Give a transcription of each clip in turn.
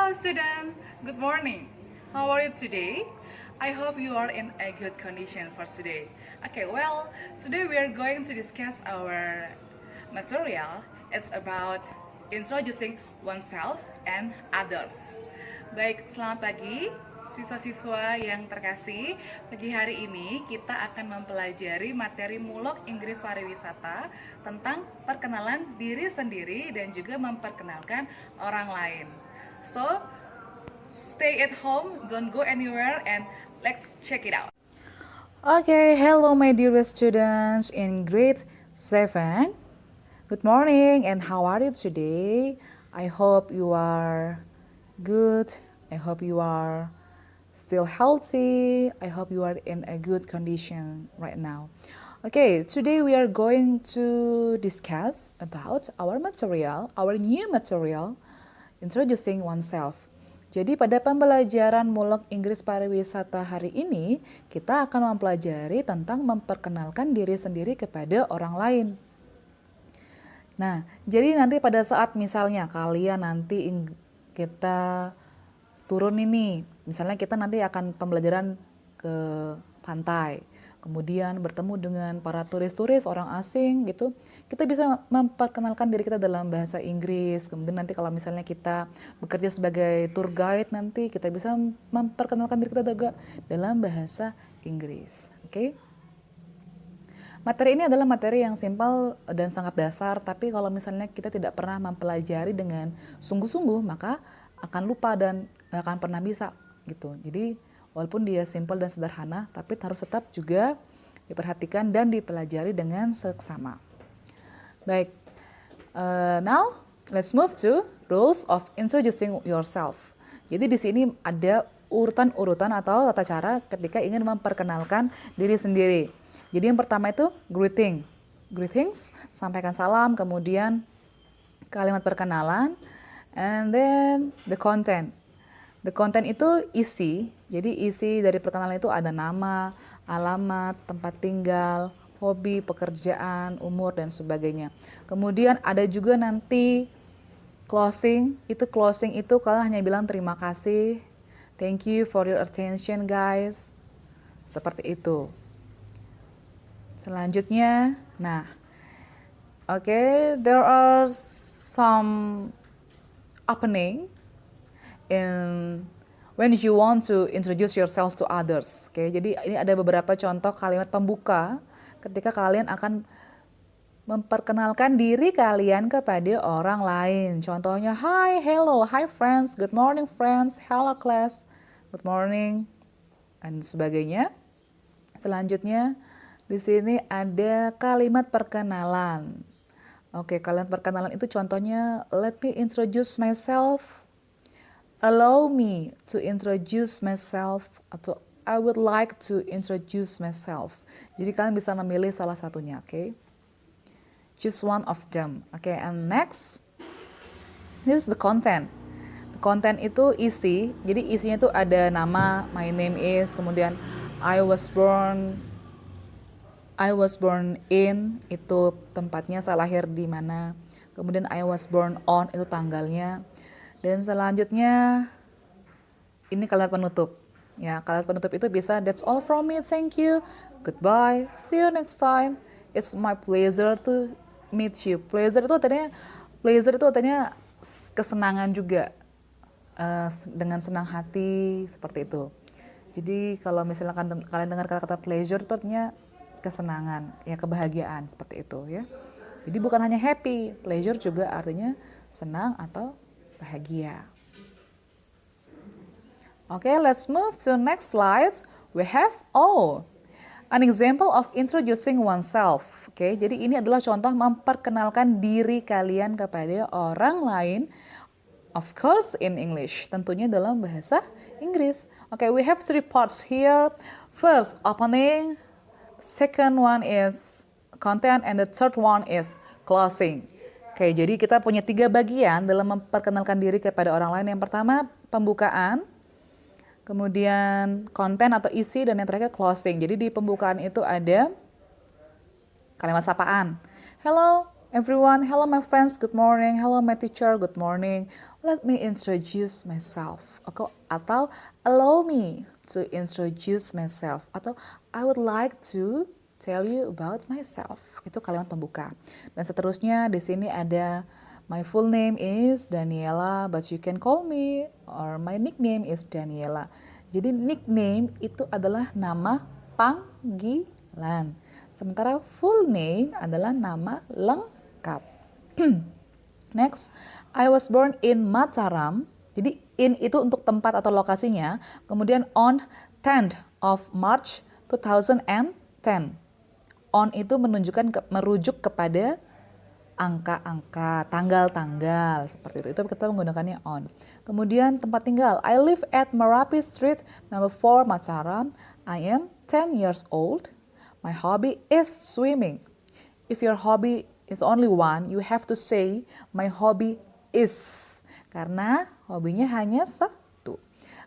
Hello student, good morning. How are you today? I hope you are in a good condition for today. Okay, well, today we are going to discuss our material. It's about introducing oneself and others. Baik, selamat pagi siswa-siswa yang terkasih. Pagi hari ini kita akan mempelajari materi mulok Inggris Pariwisata tentang perkenalan diri sendiri dan juga memperkenalkan orang lain. So, stay at home, don't go anywhere, and let's check it out. Okay, hello my dear students in grade 7. Good morning and how are you today? I hope you are good. I hope you are still healthy. I hope you are in a good condition right now. Okay, today we are going to discuss about our material, our new material, introducing oneself. Jadi pada pembelajaran mulok Inggris Pariwisata hari ini, kita akan mempelajari tentang memperkenalkan diri sendiri kepada orang lain. Nah, jadi nanti pada saat misalnya kalian nanti kita turun ini, misalnya kita nanti akan pembelajaran ke pantai, kemudian bertemu dengan para turis-turis orang asing gitu, kita bisa memperkenalkan diri kita dalam bahasa Inggris. Kemudian nanti kalau misalnya kita bekerja sebagai tour guide, nanti kita bisa memperkenalkan diri kita juga dalam bahasa Inggris. Oke? Materi ini adalah materi yang simpel dan sangat dasar, tapi kalau misalnya kita tidak pernah mempelajari dengan sungguh-sungguh, maka akan lupa dan nggak akan pernah bisa gitu. Jadi walaupun dia simpel dan sederhana, tapi harus tetap juga diperhatikan dan dipelajari dengan seksama. Baik, now let's move to rules of introducing yourself. Jadi di sini ada urutan-urutan atau tata cara ketika ingin memperkenalkan diri sendiri. Jadi yang pertama itu greetings, sampaikan salam, kemudian kalimat perkenalan, and then the content. The content itu isi, jadi isi dari perkenalan itu ada nama, alamat, tempat tinggal, hobi, pekerjaan, umur, dan sebagainya. Kemudian ada juga nanti closing itu kalian hanya bilang terima kasih, thank you for your attention guys, seperti itu. Selanjutnya, there are some opening in when you want to introduce yourself to others. Jadi ini ada beberapa contoh kalimat pembuka ketika kalian akan memperkenalkan diri kalian kepada orang lain. Contohnya, hi, hello, hi friends, good morning friends, hello class, good morning, dan sebagainya. Selanjutnya, di sini ada kalimat perkenalan. Kalimat perkenalan itu contohnya, let me introduce myself, allow me to introduce myself, atau I would like to introduce myself. Jadi kalian bisa memilih salah satunya, Choose one of them. And next, this is the content. The content itu isi, jadi isinya itu ada nama, my name is, kemudian I was born in, itu tempatnya, saya lahir di mana. Kemudian I was born on, itu tanggalnya. Dan selanjutnya ini kalimat penutup. Ya, kalimat penutup itu bisa that's all from me, thank you, goodbye, see you next time, it's my pleasure to meet you. Pleasure itu artinya kesenangan juga, dengan senang hati, seperti itu. Jadi kalau misalnya kalian dengar kata-kata pleasure itu artinya kesenangan, ya kebahagiaan, seperti itu ya. Jadi bukan hanya happy, pleasure juga artinya senang atau bahagia. Let's move to next slide. We have an example of introducing oneself. Jadi ini adalah contoh memperkenalkan diri kalian kepada orang lain. Of course in English, tentunya dalam bahasa Inggris. We have 3 parts here. First, opening. Second one is content, and the third one is closing. Jadi kita punya 3 bagian dalam memperkenalkan diri kepada orang lain. Yang pertama, pembukaan, kemudian konten atau isi, dan yang terakhir closing. Jadi di pembukaan itu ada kalimat sapaan. Hello everyone. Hello my friends, good morning. Hello my teacher, good morning. Let me introduce myself. Atau allow me to introduce myself. Atau I would like to tell you about myself. Itu kalimat pembuka. Dan seterusnya di sini ada my full name is Daniela, but you can call me, or my nickname is Daniela. Jadi nickname itu adalah nama panggilan. Sementara full name adalah nama lengkap. Next, I was born in Mataram. Jadi in itu untuk tempat atau lokasinya. Kemudian on 10th of March 2010. On itu merujuk kepada angka-angka, tanggal-tanggal, seperti itu. Itu kita menggunakannya on. Kemudian tempat tinggal. I live at Merapi Street, number 4, Mataram. I am 10 years old. My hobby is swimming. If your hobby is only one, you have to say my hobby is. Karena hobinya hanya satu.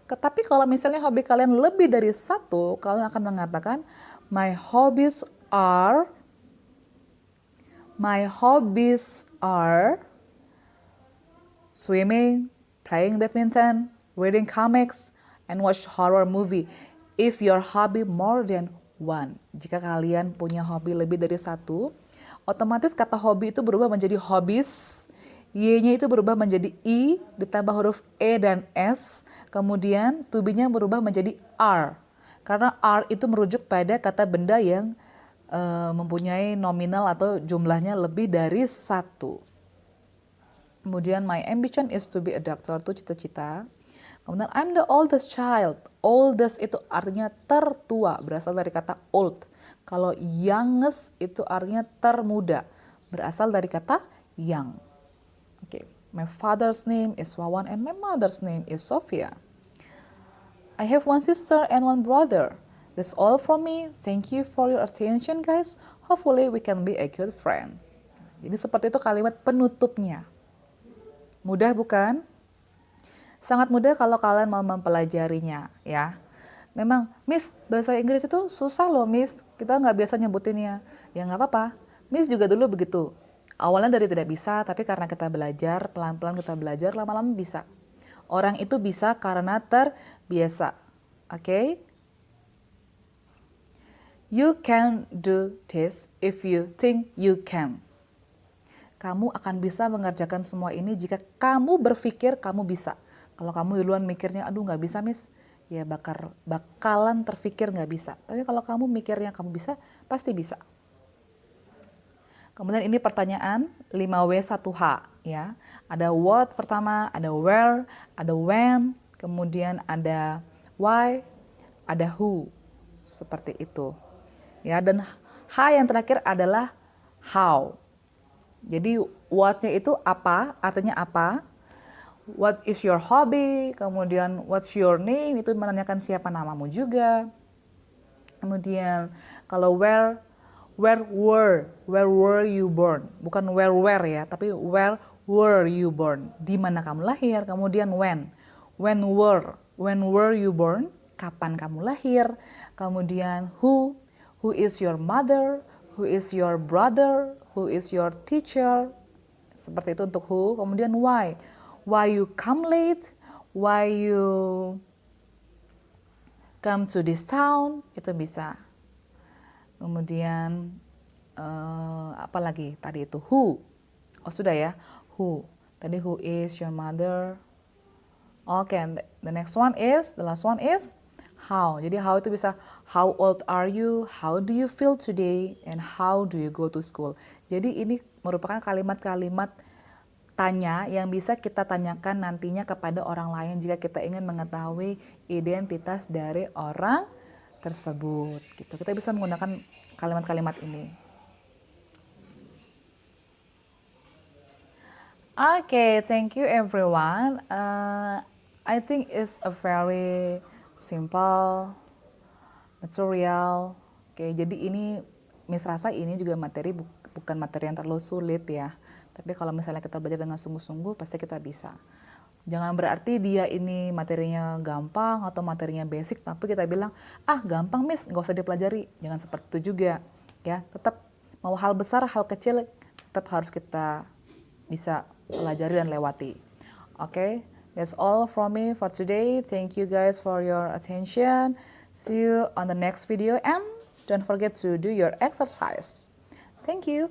Tetapi kalau misalnya hobi kalian lebih dari satu, kalian akan mengatakan my hobbies are swimming, playing badminton, reading comics, and watch horror movie. If your hobby more than one. Jika kalian punya hobi lebih dari satu, otomatis kata hobi itu berubah menjadi hobbies. Y-nya itu berubah menjadi I, ditambah huruf E dan S. Kemudian to be-nya berubah menjadi R. Karena R itu merujuk pada kata benda yang mempunyai nominal atau jumlahnya lebih dari satu. Kemudian my ambition is to be a doctor, itu cita-cita. Kemudian I'm the oldest child. Oldest itu artinya tertua, berasal dari kata old. Kalau youngest itu artinya termuda, berasal dari kata young. Okay. My father's name is Wawan and my mother's name is Sophia. I have one sister and one brother. That's all from me. Thank you for your attention, guys. Hopefully we can be a good friend. Jadi seperti itu kalimat penutupnya. Mudah bukan? Sangat mudah kalau kalian mau mempelajarinya, ya. Memang, Miss, bahasa Inggris itu susah loh, Miss. Kita nggak biasa nyebutinnya. Ya nggak apa-apa. Miss juga dulu begitu. Awalnya dari tidak bisa, tapi karena kita belajar, pelan-pelan kita belajar, lama-lama bisa. Orang itu bisa karena terbiasa. Oke? You can do this if you think you can. Kamu akan bisa mengerjakan semua ini jika kamu berpikir kamu bisa. Kalau kamu duluan mikirnya, aduh nggak bisa Miss, ya bakalan terpikir nggak bisa. Tapi kalau kamu mikirnya kamu bisa, pasti bisa. Kemudian ini pertanyaan 5W1H ya. Ada what pertama, ada where, ada when, kemudian ada why, ada who. Seperti itu. Ya, dan H yang terakhir adalah how. Jadi what-nya itu apa, artinya apa? What is your hobby? Kemudian what's your name? Itu menanyakan siapa namamu juga. Kemudian kalau where were you born? Bukan where ya, tapi where were you born? Di mana kamu lahir? Kemudian when were you born? Kapan kamu lahir? Kemudian who is your mother? Who is your brother? Who is your teacher? Seperti itu untuk who. Kemudian why you come late? Why you come to this town? Itu bisa. Kemudian apa lagi tadi itu who. Oh sudah ya, who. Tadi who is your mother. Okay, and the last one is how. Jadi how itu bisa how old are you, how do you feel today, and how do you go to school. Jadi ini merupakan kalimat-kalimat tanya yang bisa kita tanyakan nantinya kepada orang lain jika kita ingin mengetahui identitas dari orang tersebut. Gitu. Kita bisa menggunakan kalimat-kalimat ini. Okay, thank you everyone. I think it's a very simple material. Oke, jadi ini Miss rasa ini juga materi bukan materi yang terlalu sulit ya. Tapi kalau misalnya kita belajar dengan sungguh-sungguh, pasti kita bisa. Jangan berarti dia ini materinya gampang atau materinya basic, tapi kita bilang, gampang Miss, nggak usah dipelajari. Jangan seperti itu juga. Ya, tetap mau hal besar, hal kecil, tetap harus kita bisa pelajari dan lewati. Okay, that's all from me for today. Thank you guys for your attention. See you on the next video and don't forget to do your exercise. Thank you.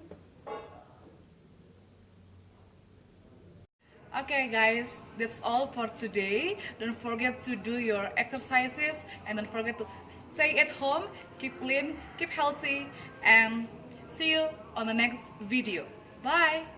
Okay guys, that's all for today. Don't forget to do your exercises and don't forget to stay at home, keep clean, keep healthy, and see you on the next video. Bye!